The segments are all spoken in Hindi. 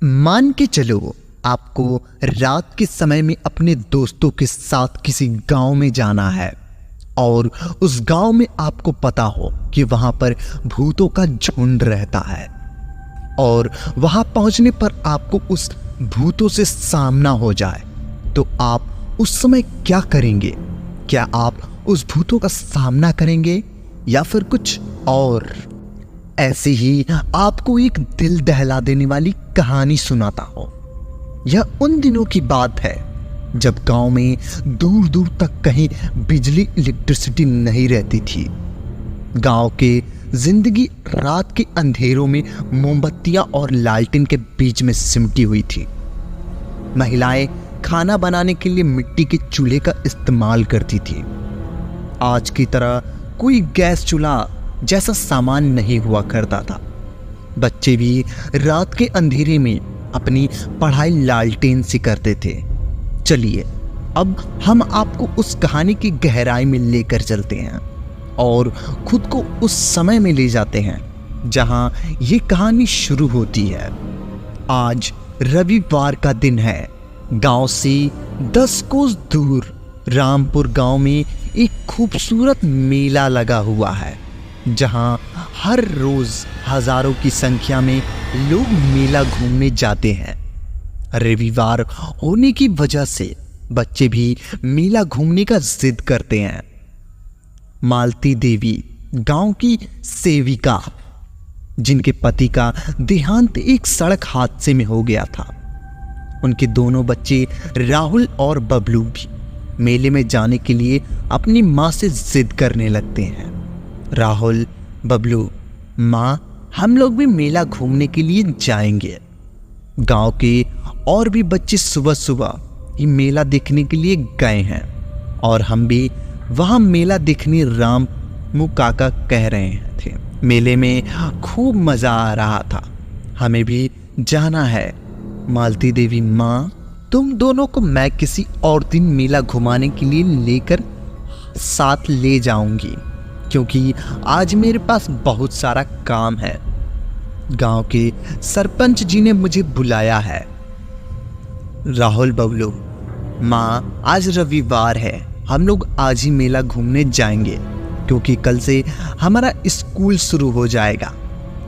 मान के चलो आपको रात के समय में अपने दोस्तों के साथ किसी गांव में जाना है और उस गांव में आपको पता हो कि वहां पर भूतों का झुंड रहता है और वहां पहुंचने पर आपको उस भूतों से सामना हो जाए तो आप उस समय क्या करेंगे? क्या आप उस भूतों का सामना करेंगे या फिर कुछ और? ऐसे ही आपको एक दिल दहला देने वाली कहानी सुनाता हूं। यह उन दिनों की बात है जब गांव में दूर दूर तक कहीं बिजली इलेक्ट्रिसिटी नहीं रहती थी। गांव के जिंदगी रात के अंधेरों में मोमबत्तियां और लालटेन के बीच में सिमटी हुई थी। महिलाएं खाना बनाने के लिए मिट्टी के चूल्हे का इस्तेमाल करती थी। आज की तरह कोई गैस चूल्हा जैसा सामान नहीं हुआ करता था। बच्चे भी रात के अंधेरे में अपनी पढ़ाई लालटेन से करते थे। चलिए अब हम आपको उस कहानी की गहराई में लेकर चलते हैं और खुद को उस समय में ले जाते हैं जहां ये कहानी शुरू होती है। आज रविवार का दिन है। गांव से 10 कोस दूर रामपुर गांव में एक खूबसूरत मेला लगा हुआ है जहां हर रोज हजारों की संख्या में लोग मेला घूमने जाते हैं। रविवार होने की वजह से बच्चे भी मेला घूमने का जिद करते हैं। मालती देवी गांव की सेविका, जिनके पति का देहांत एक सड़क हादसे में हो गया था, उनके दोनों बच्चे राहुल और बबलू भी मेले में जाने के लिए अपनी माँ से जिद करने लगते हैं। राहुल, बबलू, माँ हम लोग भी मेला घूमने के लिए जाएंगे। गांव के और भी बच्चे सुबह सुबह ये मेला देखने के लिए गए हैं और हम भी वहां मेला देखने रामू काका कह रहे थे। मेले में खूब मजा आ रहा था, हमें भी जाना है। मालती देवी, माँ तुम दोनों को मैं किसी और दिन मेला घुमाने के लिए लेकर साथ ले जाऊंगी क्योंकि आज मेरे पास बहुत सारा काम है। गांव के सरपंच जी ने मुझे बुलाया है। राहुल, बबलू, माँ आज रविवार है, हम लोग आज ही मेला घूमने जाएंगे क्योंकि कल से हमारा स्कूल शुरू हो जाएगा।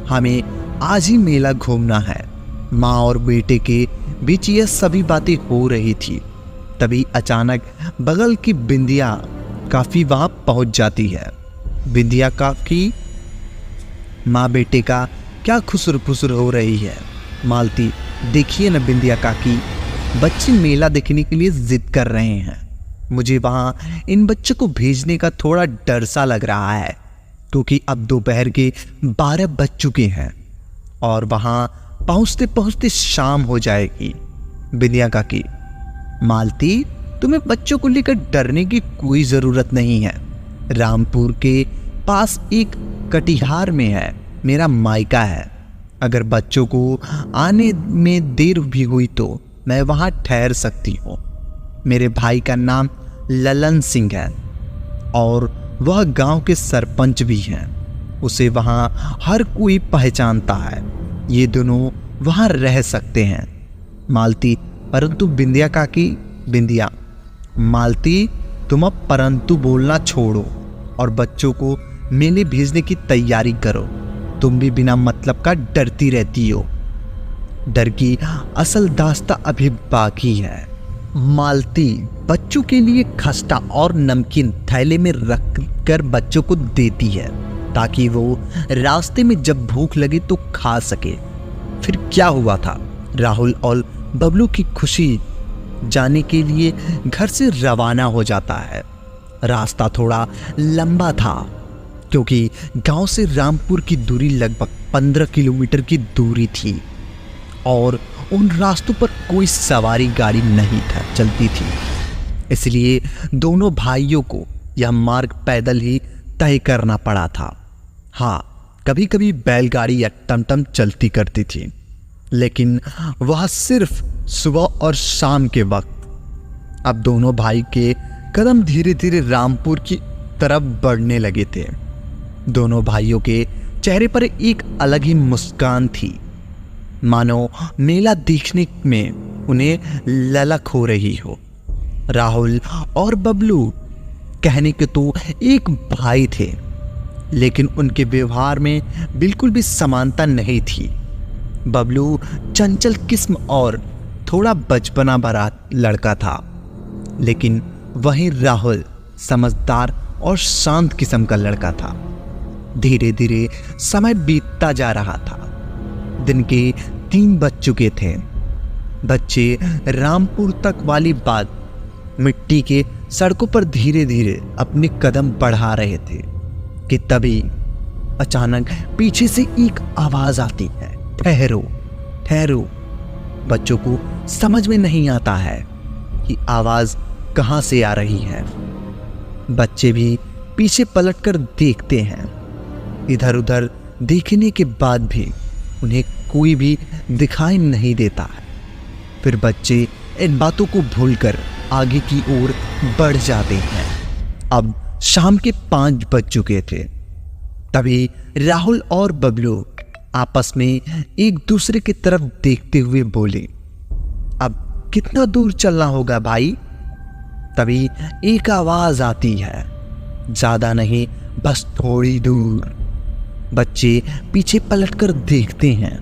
हमें आज ही मेला घूमना है। माँ और बेटे के बीच यह सभी बातें हो रही थी। तभी अचानक बगल की बिंदिया काफी वहां पहुंच जाती है। बिंदिया काकी, माँ बेटे का क्या खुसर फुसर हो रही है। मालती, देखिए ना बिंदिया काकी, बच्चे मेला देखने के लिए जिद कर रहे हैं। मुझे वहां इन बच्चों को भेजने का थोड़ा डर सा लग रहा है क्योंकि अब दोपहर के 12 बज चुके हैं और वहां पहुंचते पहुंचते शाम हो जाएगी। बिंदिया काकी, मालती तुम्हें बच्चों को लेकर डरने की कोई जरूरत नहीं है। रामपुर के पास एक कटिहार में है मेरा मायका है। अगर बच्चों को आने में देर भी हुई तो मैं वहां ठहर सकती हूँ। मेरे भाई का नाम ललन सिंह है और वह गांव के सरपंच भी हैं। उसे वहां हर कोई पहचानता है। ये दोनों वहां रह सकते हैं। मालती, परंतु बिंदिया काकी, बिंदिया, मालती तुम अब परंतु बोलना छोड़ो और बच्चों को मेले भेजने की तैयारी करो। तुम भी बिना मतलब का डरती रहती हो। डर की असल दास्ता अभी बाकी है। मालती बच्चों के लिए खस्ता और नमकीन थैले में रख कर बच्चों को देती है ताकि वो रास्ते में जब भूख लगे तो खा सके। फिर क्या हुआ था? राहुल और बबलू की खुशी जाने के लिए घर से रवाना हो जाता है। रास्ता थोड़ा लंबा था क्योंकि गांव से रामपुर की दूरी लगभग 15 किलोमीटर की दूरी थी और उन रास्तों पर कोई सवारी गाड़ी नहीं चलती थी। इसलिए दोनों भाइयों को यह मार्ग पैदल ही तय करना पड़ा था। हाँ, कभी कभी बैलगाड़ी या टमटम चलती करती थी, लेकिन वह सिर्फ सुबह और शाम के वक्त। अब दोनों भाई के कदम धीरे धीरे रामपुर की तरफ बढ़ने लगे थे। दोनों भाइयों के चेहरे पर एक अलग ही मुस्कान थी। मानो मेला देखने में उन्हें ललक हो रही हो। राहुल और बबलू कहने के तो एक भाई थे, लेकिन उनके व्यवहार में बिल्कुल भी समानता नहीं थी। बबलू चंचल किस्म और थोड़ा बचपना भरा लड़का था, लेकिन वहीं राहुल समझदार और शांत किस्म का लड़का था। धीरे धीरे समय बीतता जा रहा था। दिन के 3 बज चुके थे। बच्चे रामपुर तक वाली बात मिट्टी के सड़कों पर धीरे धीरे अपने कदम बढ़ा रहे थे कि तभी अचानक पीछे से एक आवाज आती है, ठहरो ठहरो। बच्चों को समझ में नहीं आता है कि आवाज कहां से आ रही है। बच्चे भी पीछे पलटकर देखते हैं। इधर उधर देखने के बाद भी उन्हें कोई भी दिखाई नहीं देता है। फिर बच्चे इन बातों को भूलकर आगे की ओर बढ़ जाते हैं। अब शाम के 5 बज चुके थे। तभी राहुल और बबलू आपस में एक दूसरे की तरफ देखते हुए बोले, अब कितना दूर चलना होगा भाई? तभी एक आवाज आती है, ज्यादा नहीं, बस थोड़ी दूर। बच्चे पीछे पलटकर देखते हैं।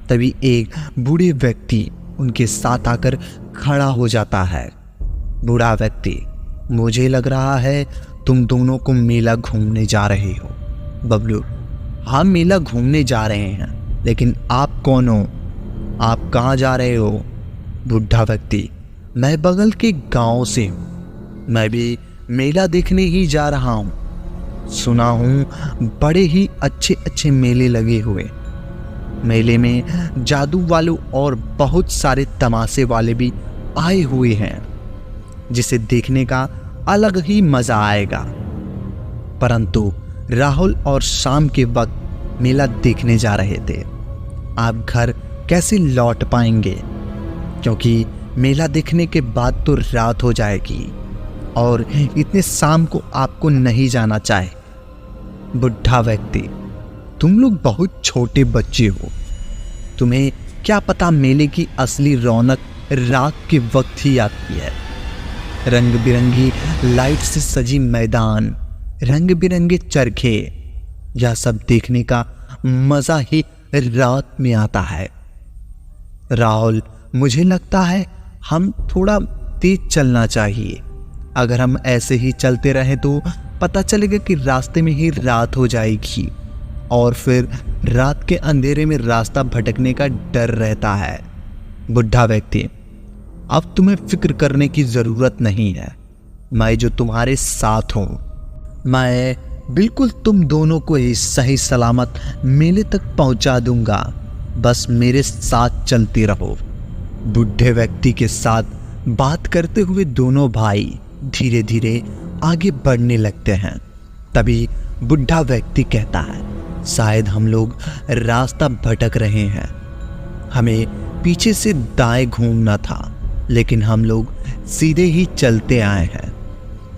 तभी एक बूढ़े व्यक्ति उनके साथ आकर खड़ा हो जाता है। बूढ़ा व्यक्ति, मुझे लग रहा है तुम दोनों को मेला घूमने जा रहे हो। बबलू, हम मेला घूमने जा रहे हैं, लेकिन आप कौन हो? आप कहाँ जा रहे हो? बूढ़ा व्यक्ति, मैं बगल के गांव से हूँ। मैं भी मेला देखने ही जा रहा हूँ। सुना हूँ बड़े ही अच्छे अच्छे मेले लगे हुए। मेले में जादू वालों और बहुत सारे तमाशे वाले भी आए हुए हैं, जिसे देखने का अलग ही मजा आएगा। परंतु राहुल और शाम के वक्त मेला देखने जा रहे थे। आप घर कैसे लौट पाएंगे? क्योंकि मेला देखने के बाद तो रात हो जाएगी और इतने शाम को आपको नहीं जाना चाहे। बुढ़ा व्यक्ति, तुम लोग बहुत छोटे बच्चे हो। तुम्हें क्या पता मेले की असली रौनक रात के वक्त ही आती है। रंग बिरंगी लाइट से सजी मैदान, रंग बिरंगे चरखे, यह सब देखने का मजा ही रात में आता है। राहुल, मुझे लगता है हम थोड़ा तेज चलना चाहिए। अगर हम ऐसे ही चलते रहे तो पता चलेगा कि रास्ते में ही रात हो जाएगी और फिर रात के अंधेरे में रास्ता भटकने का डर रहता है। बुढ़ा व्यक्ति, अब तुम्हें फिक्र करने की जरूरत नहीं है। मैं जो तुम्हारे साथ हूं, मैं बिल्कुल तुम दोनों को ही सही सलामत मेले तक पहुंचा दूंगा। बस मेरे साथ चलते रहो। बुढ़े व्यक्ति के साथ बात करते हुए दोनों भाई धीरे धीरे आगे बढ़ने लगते हैं। तभी बुढ़ा व्यक्ति कहता है, शायद हम लोग रास्ता भटक रहे हैं। हमें पीछे से दाएं घूमना था, लेकिन हम लोग सीधे ही चलते आए हैं।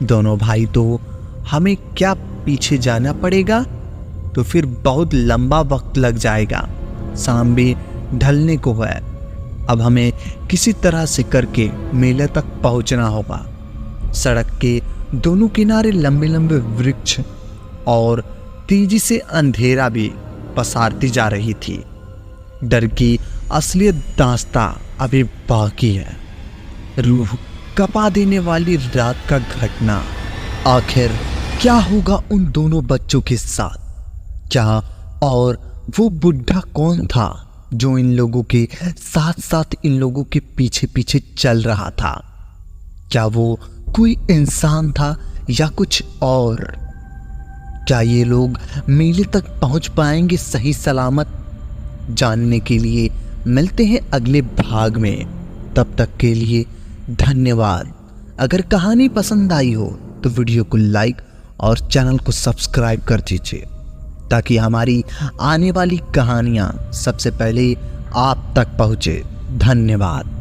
दोनों भाई, तो हमें क्या पीछे जाना पड़ेगा? तो फिर बहुत लंबा वक्त लग जाएगा। शाम भी ढलने को है। अब हमें किसी तरह से करके मेले तक पहुंचना होगा। सड़क के दोनों किनारे लंबे लंबे वृक्ष और तेजी से अंधेरा भी पसारती जा रही थी। डर की असलियत दास्तां अभी बाकी है। रूह कपा देने वाली रात का घटना। आखिर क्या होगा उन दोनों बच्चों के साथ? क्या और वो बुढ़ा कौन था जो इन लोगों के साथ साथ इन लोगों के पीछे पीछे चल रहा था? क्या वो कोई इंसान था या कुछ और? क्या ये लोग मेले तक पहुंच पाएंगे सही सलामत? जानने के लिए मिलते हैं अगले भाग में। तब तक के लिए धन्यवाद। अगर कहानी पसंद आई हो तो वीडियो को लाइक और चैनल को सब्सक्राइब कर दीजिए, ताकि हमारी आने वाली कहानियां सबसे पहले आप तक पहुंचे। धन्यवाद।